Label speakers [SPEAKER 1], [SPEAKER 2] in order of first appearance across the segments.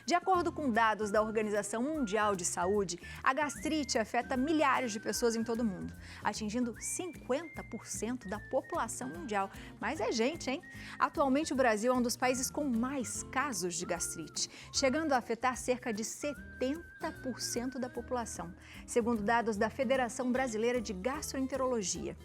[SPEAKER 1] De acordo com dados da Organização Mundial de Saúde, a gastrite afeta milhares de pessoas em todo o mundo, atingindo 50% da população mundial. Mas é gente, hein? Atualmente, o Brasil é um dos países com mais casos de gastrite, chegando a afetar cerca de 70% da população, segundo dados da Federação Brasileira de Gastroenterologia.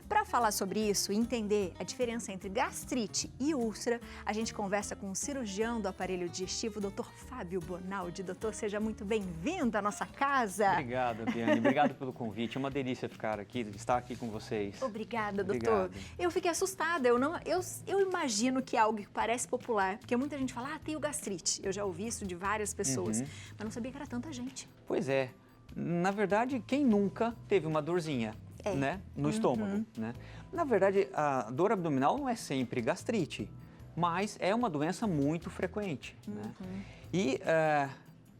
[SPEAKER 1] Para falar sobre isso e entender a diferença entre gastrite e úlcera, a gente conversa com o cirurgião do aparelho digestivo, Dr. Fábio Bonaldi. Doutor, seja muito bem-vindo à nossa casa.
[SPEAKER 2] Obrigado, Biane. Obrigado pelo convite. É uma delícia estar aqui com vocês.
[SPEAKER 1] Obrigada, doutor. Obrigado. Eu fiquei assustada. Eu imagino que é algo que parece popular, porque muita gente fala, tem o gastrite. Eu já ouvi isso de várias pessoas, mas não sabia que era tanta gente.
[SPEAKER 2] Pois é. Na verdade, quem nunca teve uma dorzinha? Né? No estômago, né? Na verdade, a dor abdominal não é sempre gastrite, mas é uma doença muito frequente, né? E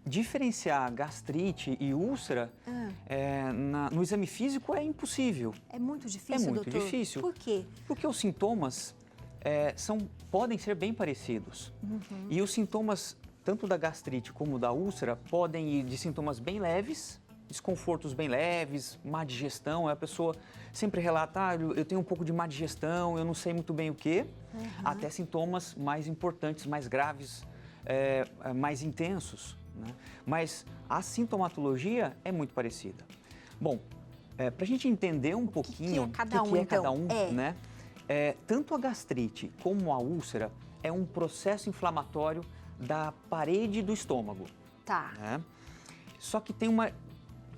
[SPEAKER 2] diferenciar gastrite e úlcera no exame físico é impossível.
[SPEAKER 1] É muito difícil, doutor?
[SPEAKER 2] É muito difícil.
[SPEAKER 1] Por quê?
[SPEAKER 2] Porque os sintomas podem ser bem parecidos. E os sintomas, tanto da gastrite como da úlcera, podem ir de sintomas bem leves, desconfortos bem leves, má digestão, a pessoa sempre relata, eu tenho um pouco de má digestão, eu não sei muito bem o quê, até sintomas mais importantes, mais graves, mais intensos, né? Mas a sintomatologia é muito parecida. Bom, para a gente entender um pouquinho o que é cada um, né? Tanto a gastrite como a úlcera é um processo inflamatório da parede do estômago.
[SPEAKER 1] Tá.
[SPEAKER 2] Né? Só que tem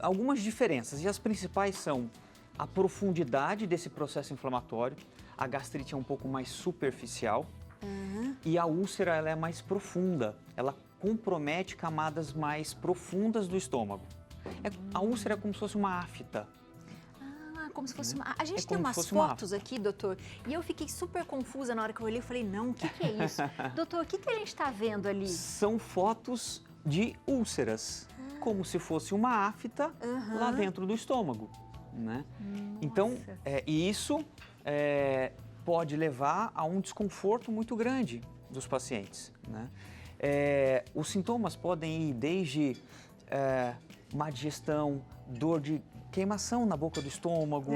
[SPEAKER 2] algumas diferenças, e as principais são a profundidade desse processo inflamatório. A gastrite é um pouco mais superficial e a úlcera ela é mais profunda, ela compromete camadas mais profundas do estômago. A úlcera é como se fosse uma afta.
[SPEAKER 1] Como se fosse uma... A gente tem umas fotos aqui, doutor, e eu fiquei super confusa na hora que eu olhei e falei, não, o que é isso? Doutor, o que a gente está vendo ali?
[SPEAKER 2] São fotos de úlceras, como se fosse uma afta lá dentro do estômago, né? Então, isso pode levar a um desconforto muito grande dos pacientes, né? Os sintomas podem ir desde má digestão, dor de queimação na boca do estômago,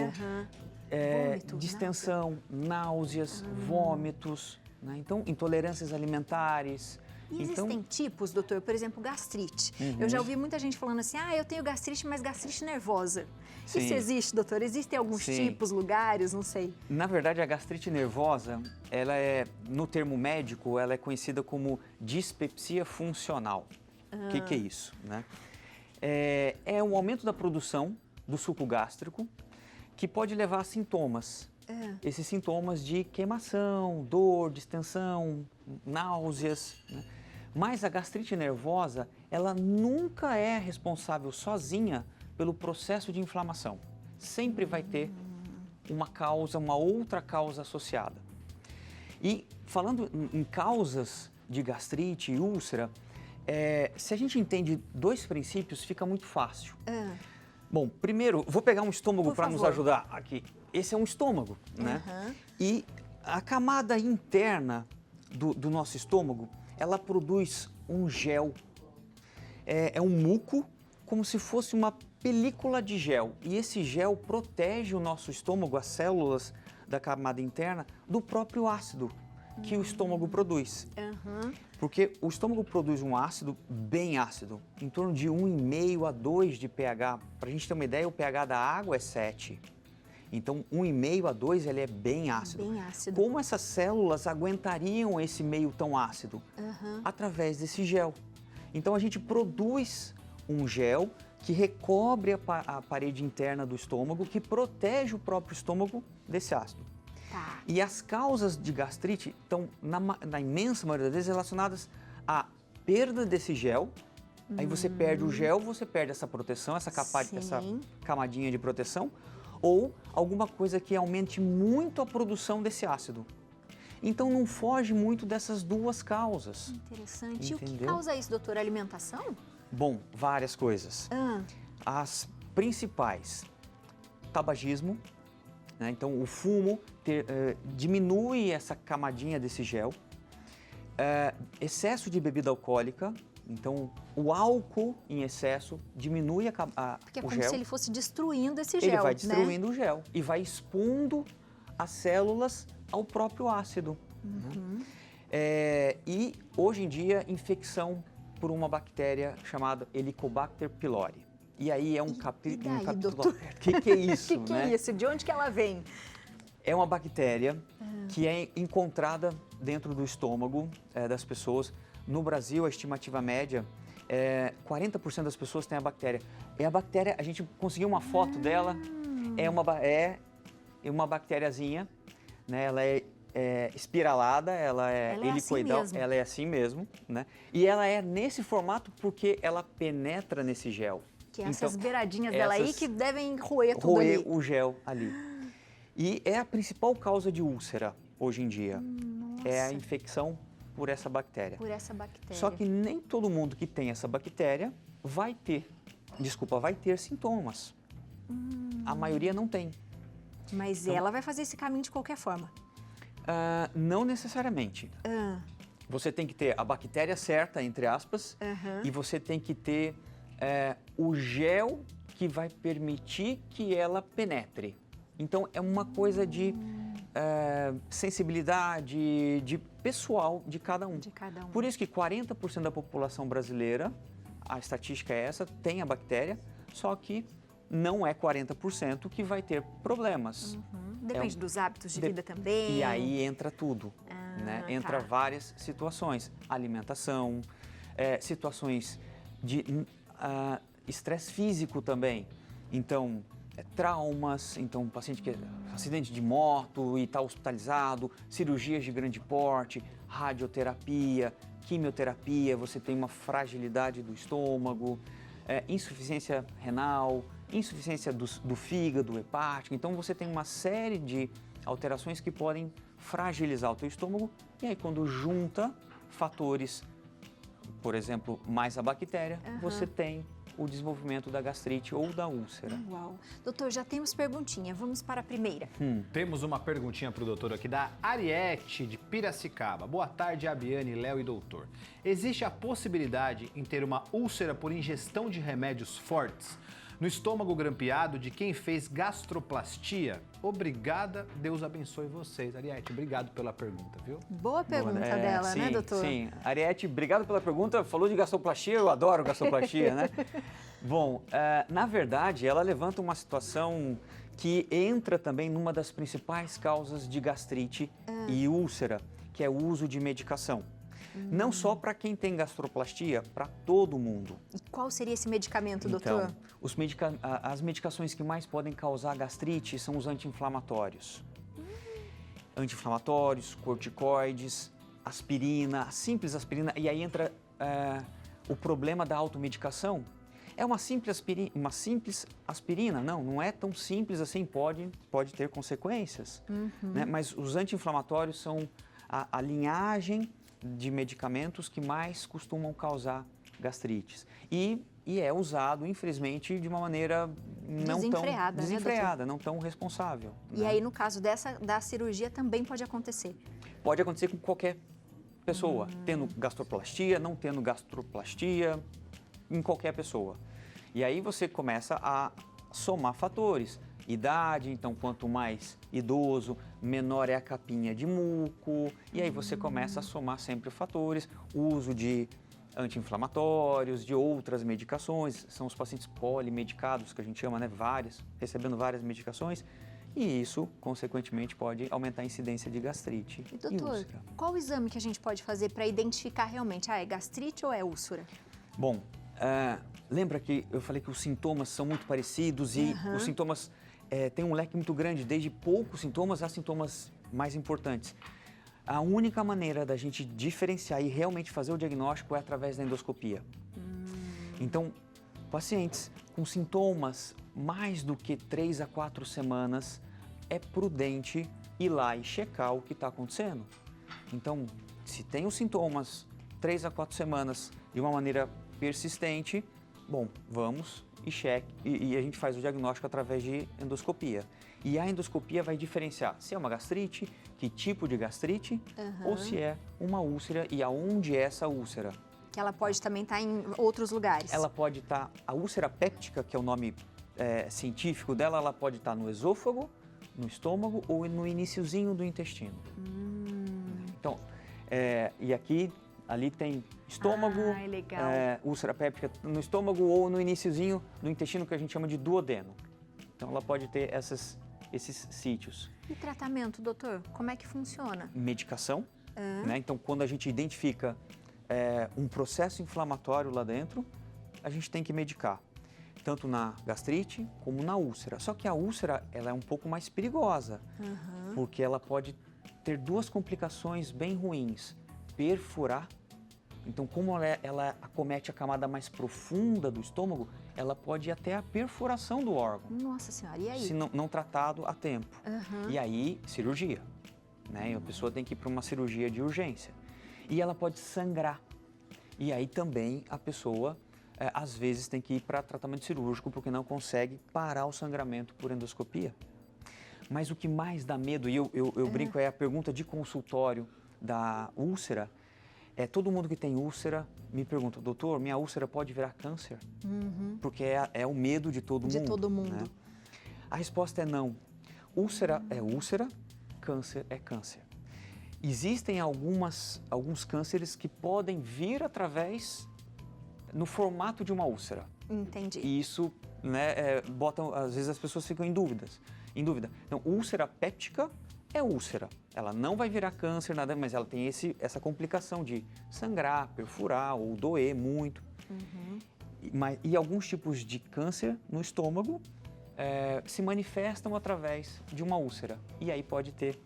[SPEAKER 2] distensão, náuseas, vômitos, né? Então, intolerâncias alimentares.
[SPEAKER 1] E existem tipos, doutor, por exemplo, gastrite. Eu já ouvi muita gente falando assim, eu tenho gastrite, mas gastrite nervosa.
[SPEAKER 2] Sim.
[SPEAKER 1] Isso existe, doutor? Existem alguns tipos, lugares, não sei?
[SPEAKER 2] Na verdade, a gastrite nervosa, ela no termo médico, ela é conhecida como dispepsia funcional. O que é isso, né? É um aumento da produção do suco gástrico que pode levar a sintomas. Esses sintomas de queimação, dor, distensão, náuseas, né? Mas a gastrite nervosa, ela nunca é responsável sozinha pelo processo de inflamação. Sempre vai ter uma outra causa associada. E falando em causas de gastrite e úlcera, se a gente entende dois princípios, fica muito fácil. Bom, primeiro, vou pegar um estômago para nos ajudar aqui. Esse é um estômago, né? E a camada interna do nosso estômago, ela produz um gel. É um muco, como se fosse uma película de gel. E esse gel protege o nosso estômago, as células da camada interna, do próprio ácido que o estômago produz. Porque o estômago produz um ácido bem ácido, em torno de 1,5 a 2 de pH. Para a gente ter uma ideia, o pH da água é 7. Então, 1,5 a 2 ele é bem ácido.
[SPEAKER 1] Bem ácido.
[SPEAKER 2] Como essas células aguentariam esse meio tão ácido? Através desse gel. Então, a gente produz um gel que recobre a parede interna do estômago, que protege o próprio estômago desse ácido.
[SPEAKER 1] Tá.
[SPEAKER 2] E as causas de gastrite estão, na imensa maioria das vezes, relacionadas à perda desse gel. Aí você perde o gel, você perde essa proteção, essa camadinha de proteção, ou alguma coisa que aumente muito a produção desse ácido. Então não foge muito dessas duas causas.
[SPEAKER 1] Interessante.
[SPEAKER 2] Entendeu?
[SPEAKER 1] E o que causa isso, doutor? Alimentação?
[SPEAKER 2] Bom, várias coisas. As principais, tabagismo, né? Então o fumo diminui essa camadinha desse gel, excesso de bebida alcoólica, Então, o álcool em excesso diminui
[SPEAKER 1] Porque é
[SPEAKER 2] o
[SPEAKER 1] como
[SPEAKER 2] gel.
[SPEAKER 1] se ele fosse destruindo esse gel,
[SPEAKER 2] Ele vai
[SPEAKER 1] né?
[SPEAKER 2] destruindo o gel e vai expondo as células ao próprio ácido. Né? E, hoje em dia, infecção por uma bactéria chamada Helicobacter pylori. E aí é um capítulo...
[SPEAKER 1] doutor?
[SPEAKER 2] O que é isso?
[SPEAKER 1] O que
[SPEAKER 2] né?
[SPEAKER 1] é isso? De onde que ela vem?
[SPEAKER 2] É uma bactéria que é encontrada dentro do estômago das pessoas. No Brasil, a estimativa média 40% das pessoas têm a bactéria. E a bactéria, a gente conseguiu uma foto dela, é uma bactériazinha, né? Ela é espiralada, ela é helicoidal,
[SPEAKER 1] assim mesmo.
[SPEAKER 2] ela é assim mesmo, né? E ela é nesse formato porque ela penetra nesse gel.
[SPEAKER 1] Que essas
[SPEAKER 2] Então,
[SPEAKER 1] beiradinhas dela aí que devem roer tudo ali.
[SPEAKER 2] o gel ali. E é a principal causa de úlcera hoje em dia. É a infecção por essa bactéria.
[SPEAKER 1] Por essa bactéria.
[SPEAKER 2] Só que nem todo mundo que tem essa bactéria vai ter sintomas. A maioria não tem.
[SPEAKER 1] Mas ela vai fazer esse caminho de qualquer forma.
[SPEAKER 2] Não necessariamente. Você tem que ter a bactéria certa, entre aspas, e você tem que ter o gel que vai permitir que ela penetre. Então, é uma coisa de sensibilidade, de pessoal de cada um.
[SPEAKER 1] De cada um.
[SPEAKER 2] Por isso que 40% da população brasileira, a estatística é essa, tem a bactéria, só que não é 40% que vai ter problemas.
[SPEAKER 1] Depende dos hábitos de vida também.
[SPEAKER 2] E aí entra tudo, né? Entra
[SPEAKER 1] tá.
[SPEAKER 2] várias situações. Alimentação, situações de estresse físico também. Então, traumas, então paciente que acidente de moto e está hospitalizado, cirurgias de grande porte, radioterapia, quimioterapia, você tem uma fragilidade do estômago, insuficiência renal, insuficiência do fígado, hepático. Então você tem uma série de alterações que podem fragilizar o teu estômago e aí quando junta fatores, por exemplo, mais a bactéria, você tem o desenvolvimento da gastrite ou da úlcera.
[SPEAKER 1] Uau. Doutor, já temos perguntinha. Vamos para a primeira.
[SPEAKER 3] Temos uma perguntinha para o doutor aqui da Ariete de Piracicaba. Boa tarde, Abiane, Léo e doutor. Existe a possibilidade em ter uma úlcera por ingestão de remédios fortes no estômago grampeado de quem fez gastroplastia? Obrigada, Deus abençoe vocês. Ariete, obrigado pela pergunta, viu?
[SPEAKER 1] Boa pergunta dela,
[SPEAKER 2] sim,
[SPEAKER 1] né, doutor?
[SPEAKER 2] Sim, Ariete, obrigado pela pergunta. Falou de gastroplastia, eu adoro gastroplastia, né? Bom, na verdade, ela levanta uma situação que entra também numa das principais causas de gastrite e úlcera, que é o uso de medicação. Não só para quem tem gastroplastia, para todo mundo.
[SPEAKER 1] E qual seria esse medicamento, doutor?
[SPEAKER 2] Então, as medicações que mais podem causar gastrite são os anti-inflamatórios. Anti-inflamatórios, corticoides, aspirina, a simples aspirina. E aí entra o problema da automedicação. É uma simples aspirina? Não é tão simples assim, pode ter consequências. Né? Mas os anti-inflamatórios são a linhagem de medicamentos que mais costumam causar gastrites. E é usado, infelizmente, de uma maneira não tão desenfreada, não tão responsável.
[SPEAKER 1] E aí, no caso da cirurgia, também pode acontecer?
[SPEAKER 2] Pode acontecer com qualquer pessoa, tendo gastroplastia, não tendo gastroplastia, em qualquer pessoa. E aí você começa a somar fatores. Idade, então quanto mais idoso, menor é a capinha de muco, e aí você começa a somar sempre fatores, uso de anti-inflamatórios, de outras medicações, são os pacientes polimedicados, que a gente chama, né, recebendo várias medicações, e isso, consequentemente, pode aumentar a incidência de gastrite
[SPEAKER 1] E doutor,
[SPEAKER 2] úlcera.
[SPEAKER 1] qual o exame que a gente pode fazer para identificar realmente, é gastrite ou é úlcera?
[SPEAKER 2] Bom, lembra que eu falei que os sintomas são muito parecidos e os sintomas têm um leque muito grande, desde poucos sintomas a sintomas mais importantes. A única maneira da gente diferenciar e realmente fazer o diagnóstico é através da endoscopia. Então, pacientes com sintomas mais do que 3 a 4 semanas, é prudente ir lá e checar o que está acontecendo. Então, se tem os sintomas 3 a 4 semanas de uma maneira persistente, bom, vamos e a gente faz o diagnóstico através de endoscopia. E a endoscopia vai diferenciar se é uma gastrite, que tipo de gastrite, ou se é uma úlcera e aonde é essa úlcera.
[SPEAKER 1] Que ela pode também estar em outros lugares.
[SPEAKER 2] Ela pode estar, a úlcera péptica, que é o nome científico dela, ela pode estar no esôfago, no estômago ou no iniciozinho do intestino. Então, e aqui, ali tem estômago,
[SPEAKER 1] legal.
[SPEAKER 2] úlcera péptica no estômago ou no iniciozinho do intestino, que a gente chama de duodeno. Então, ela pode ter esses sítios.
[SPEAKER 1] E tratamento, doutor? Como é que funciona?
[SPEAKER 2] Medicação, né? Então, quando a gente identifica um processo inflamatório lá dentro, a gente tem que medicar, tanto na gastrite como na úlcera. Só que a úlcera, ela é um pouco mais perigosa, porque ela pode ter duas complicações bem ruins. Perfurar, então como ela acomete a camada mais profunda do estômago, ela pode ir até a perfuração do órgão,
[SPEAKER 1] Nossa Senhora, e aí?
[SPEAKER 2] se não tratado a tempo. E aí, cirurgia, né? E a pessoa tem que ir para uma cirurgia de urgência. E ela pode sangrar. E aí também a pessoa, às vezes, tem que ir para tratamento cirúrgico porque não consegue parar o sangramento por endoscopia. Mas o que mais dá medo, e eu brinco, é a pergunta de consultório da úlcera. Todo mundo que tem úlcera me pergunta, doutor, minha úlcera pode virar câncer? Porque é o medo de todo mundo.
[SPEAKER 1] De todo mundo.
[SPEAKER 2] Né? A resposta é não. Úlcera é úlcera, câncer é câncer. Existem alguns cânceres que podem vir no formato de uma úlcera.
[SPEAKER 1] Entendi.
[SPEAKER 2] E isso, né, às vezes as pessoas ficam em dúvida. Então, úlcera péptica é úlcera. Ela não vai virar câncer, nada, mas ela tem essa complicação de sangrar, perfurar ou doer muito. E alguns tipos de câncer no estômago se manifestam através de uma úlcera. E aí pode ter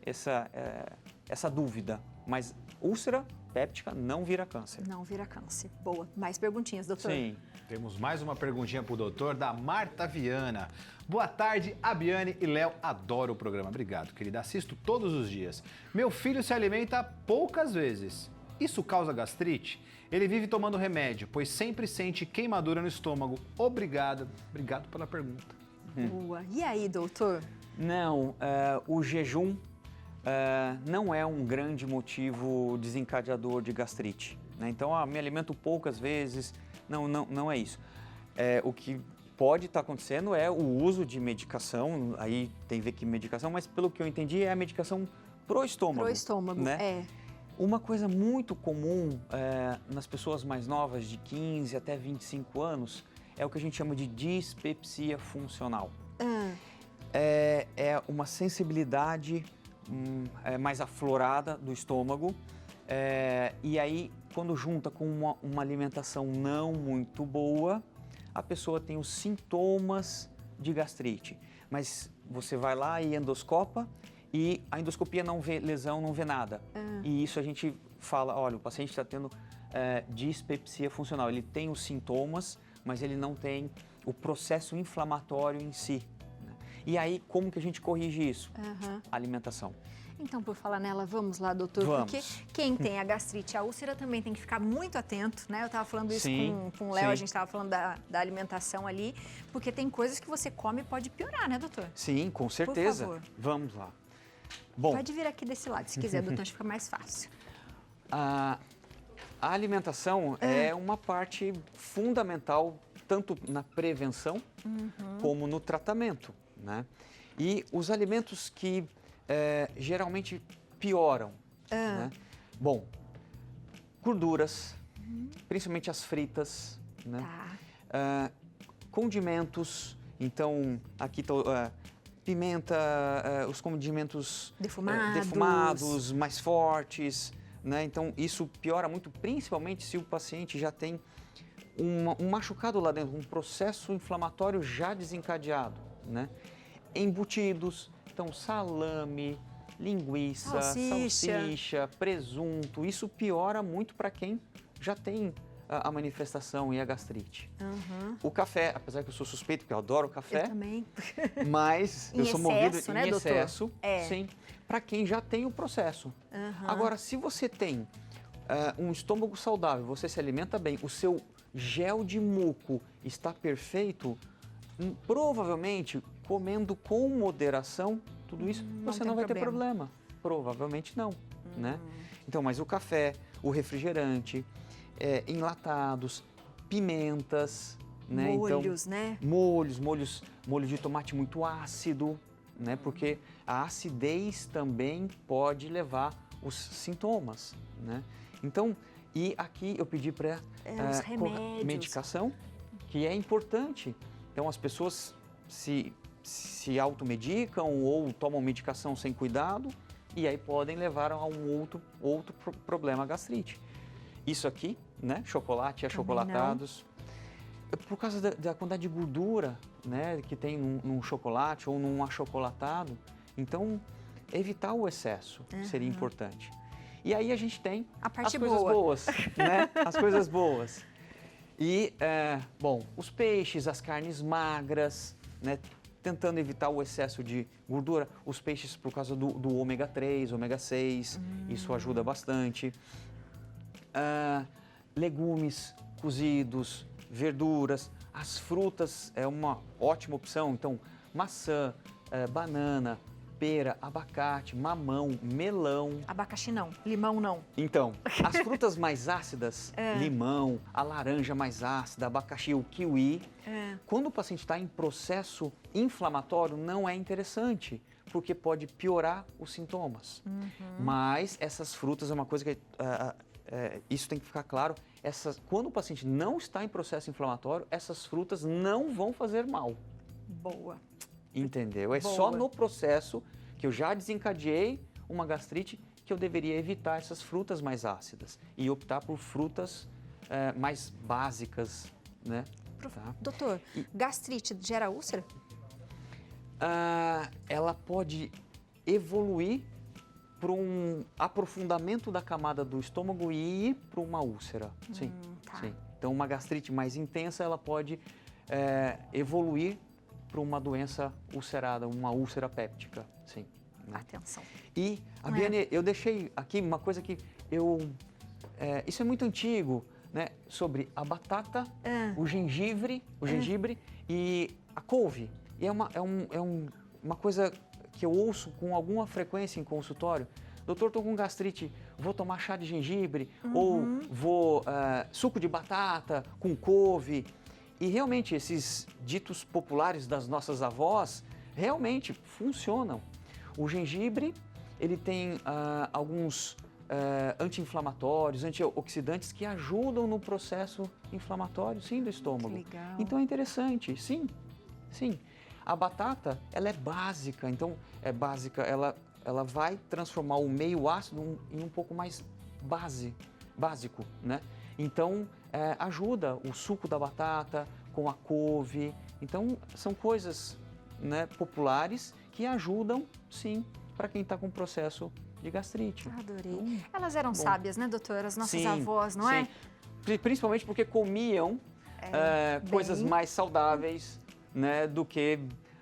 [SPEAKER 2] essa dúvida. Mas úlcera péptica não vira câncer.
[SPEAKER 1] Não vira câncer. Boa. Mais perguntinhas, doutor?
[SPEAKER 2] Sim.
[SPEAKER 3] Temos mais uma perguntinha pro doutor, da Marta Viana. Boa tarde, Abiane e Léo. Adoro o programa. Obrigado, querida. Assisto todos os dias. Meu filho se alimenta poucas vezes. Isso causa gastrite? Ele vive tomando remédio, pois sempre sente queimadura no estômago. Obrigado pela pergunta.
[SPEAKER 1] Boa. E aí, doutor?
[SPEAKER 2] Não, o jejum não é um grande motivo desencadeador de gastrite, né? Então, me alimento poucas vezes, não é isso. O que pode estar acontecendo é o uso de medicação, aí tem a ver que medicação, mas pelo que eu entendi é a medicação pro estômago.
[SPEAKER 1] Pro estômago,
[SPEAKER 2] né? Uma coisa muito comum nas pessoas mais novas, de 15 até 25 anos, é o que a gente chama de dispepsia funcional. É uma sensibilidade mais aflorada do estômago, e aí quando junta com uma alimentação não muito boa, a pessoa tem os sintomas de gastrite. Mas você vai lá e endoscopa e a endoscopia não vê lesão, não vê nada. E isso a gente fala, olha, o paciente está tendo dispepsia funcional. Ele tem os sintomas, mas ele não tem o processo inflamatório em si. Né? E aí, como que a gente corrige isso? Alimentação.
[SPEAKER 1] Então, por falar nela, vamos lá, doutor,
[SPEAKER 2] Vamos.
[SPEAKER 1] porque quem tem a gastrite, a úlcera também tem que ficar muito atento, né? Eu estava falando isso
[SPEAKER 2] Sim,
[SPEAKER 1] com o Léo,
[SPEAKER 2] sim.
[SPEAKER 1] a gente estava falando da alimentação ali, porque tem coisas que você come e pode piorar, né, doutor?
[SPEAKER 2] Sim, com certeza.
[SPEAKER 1] favor.
[SPEAKER 2] Vamos lá. Bom,
[SPEAKER 1] Pode vir aqui desse lado, se quiser, doutor, acho que fica mais fácil.
[SPEAKER 2] a alimentação é uma parte fundamental tanto na prevenção como no tratamento, né? E os alimentos que geralmente pioram, né? Bom, gorduras, principalmente as fritas, né?
[SPEAKER 1] Tá.
[SPEAKER 2] Condimentos, então aqui está pimenta, os condimentos defumados, mais fortes, né? Então isso piora muito, principalmente se o paciente já tem um machucado lá dentro, um processo inflamatório já desencadeado, né? Embutidos, então salame, linguiça, salsicha, presunto, isso piora muito para quem já tem a manifestação e a gastrite. O café, apesar que eu sou suspeito, porque eu adoro café,
[SPEAKER 1] Eu também.
[SPEAKER 2] mas
[SPEAKER 1] Em
[SPEAKER 2] eu sou movido
[SPEAKER 1] excesso, né,
[SPEAKER 2] em
[SPEAKER 1] doutor?
[SPEAKER 2] excesso, sim, para quem já tem o processo. Agora, se você tem um estômago saudável, você se alimenta bem, o seu gel de muco está perfeito, provavelmente, comendo com moderação, tudo isso, você
[SPEAKER 1] tem
[SPEAKER 2] não vai ter problema. Provavelmente não, né? Então, mas o café, o refrigerante, enlatados, pimentas, né?
[SPEAKER 1] Molhos,
[SPEAKER 2] então,
[SPEAKER 1] né?
[SPEAKER 2] Molho de tomate muito ácido, né? Porque a acidez também pode levar os sintomas, né? Então, e aqui eu pedi para
[SPEAKER 1] os remédios.
[SPEAKER 2] medicação, que é importante. Então, as pessoas se automedicam ou tomam medicação sem cuidado e aí podem levar a um outro problema, a gastrite. Isso aqui, né? Chocolate e achocolatados. Por causa da quantidade de gordura, né, que tem num chocolate ou num achocolatado. Então, evitar o excesso seria importante. E aí a gente tem as coisas boas, né? As coisas boas. E, bom, os peixes, as carnes magras, né? Tentando evitar o excesso de gordura. Os peixes por causa do ômega 3, ômega 6, isso ajuda bastante. Legumes cozidos, verduras, as frutas é uma ótima opção. Então, maçã, banana, pera, abacate, mamão, melão.
[SPEAKER 1] Abacaxi não, limão não.
[SPEAKER 2] Então, as frutas mais ácidas, limão, a laranja mais ácida, abacaxi, o kiwi. Quando o paciente está em processo inflamatório, não é interessante, porque pode piorar os sintomas. Mas essas frutas é uma coisa que isso tem que ficar claro. Quando o paciente não está em processo inflamatório, essas frutas não vão fazer mal.
[SPEAKER 1] Boa.
[SPEAKER 2] Entendeu? É
[SPEAKER 1] Boa.
[SPEAKER 2] só no processo que eu já desencadeei uma gastrite que eu deveria evitar essas frutas mais ácidas e optar por frutas mais básicas, né? Tá?
[SPEAKER 1] Doutor, gastrite gera úlcera?
[SPEAKER 2] Ela pode evoluir para um aprofundamento da camada do estômago e ir para uma úlcera. Sim,
[SPEAKER 1] Tá.
[SPEAKER 2] sim. Então, uma gastrite mais intensa, ela pode evoluir para uma doença ulcerada, uma úlcera péptica. Sim. Né?
[SPEAKER 1] Atenção.
[SPEAKER 2] E, Abiane, eu deixei aqui uma coisa que isso é muito antigo, né? Sobre a batata, o gengibre e a couve. E é uma coisa que eu ouço com alguma frequência em consultório. Doutor, estou com gastrite, vou tomar chá de gengibre ou vou suco de batata com couve. E realmente esses ditos populares das nossas avós realmente funcionam. O gengibre, ele tem alguns anti-inflamatórios, antioxidantes que ajudam no processo inflamatório, sim, do estômago.
[SPEAKER 1] Que legal.
[SPEAKER 2] Então é interessante, sim, sim. A batata, ela é básica, então ela vai transformar o meio ácido em um pouco mais básico, né? Então, ajuda o suco da batata com a couve. Então, são coisas, né, populares que ajudam, sim, para quem está com processo de gastrite.
[SPEAKER 1] Adorei. Elas eram sábias, né, doutora? As nossas avós, não
[SPEAKER 2] sim.
[SPEAKER 1] é?
[SPEAKER 2] Principalmente porque comiam coisas mais saudáveis, né, do que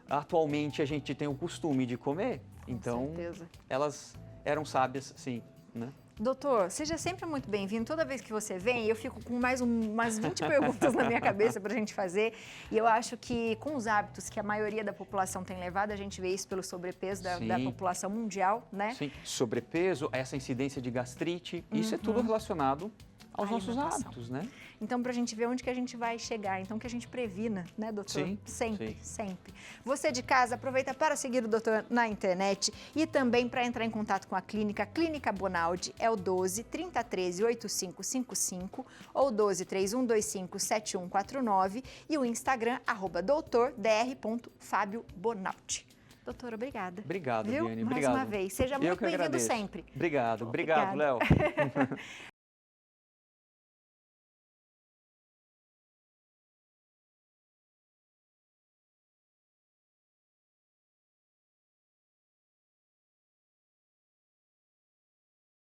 [SPEAKER 2] atualmente a gente tem o costume de comer. Então,
[SPEAKER 1] certeza.
[SPEAKER 2] elas eram sábias, sim, né?
[SPEAKER 1] Doutor, seja sempre muito bem-vindo. Toda vez que você vem, eu fico com mais umas 20 perguntas na minha cabeça para a gente fazer. E eu acho que com os hábitos que a maioria da população tem levado, a gente vê isso pelo sobrepeso da população mundial, né?
[SPEAKER 2] Sim, sobrepeso, essa incidência de gastrite, isso é tudo relacionado aos nossos hábitos, né?
[SPEAKER 1] Então, para a gente ver onde que a gente vai chegar, então que a gente previna, né, doutor?
[SPEAKER 2] Sim,
[SPEAKER 1] sempre,
[SPEAKER 2] sim.
[SPEAKER 1] sempre. Você de casa, aproveita para seguir o doutor na internet e também para entrar em contato com a clínica. Clínica Bonaldi é o 12 3013 8555 ou 12 3125 7149 e o Instagram @doutordr.fabiobonaldi. Doutora, obrigada.
[SPEAKER 2] Obrigado,
[SPEAKER 1] Viu?
[SPEAKER 2] Biane.
[SPEAKER 1] Mais
[SPEAKER 2] Obrigado.
[SPEAKER 1] uma vez. Seja
[SPEAKER 2] Eu
[SPEAKER 1] muito
[SPEAKER 2] que
[SPEAKER 1] bem-vindo
[SPEAKER 2] agradeço.
[SPEAKER 1] sempre.
[SPEAKER 2] Obrigado, Léo.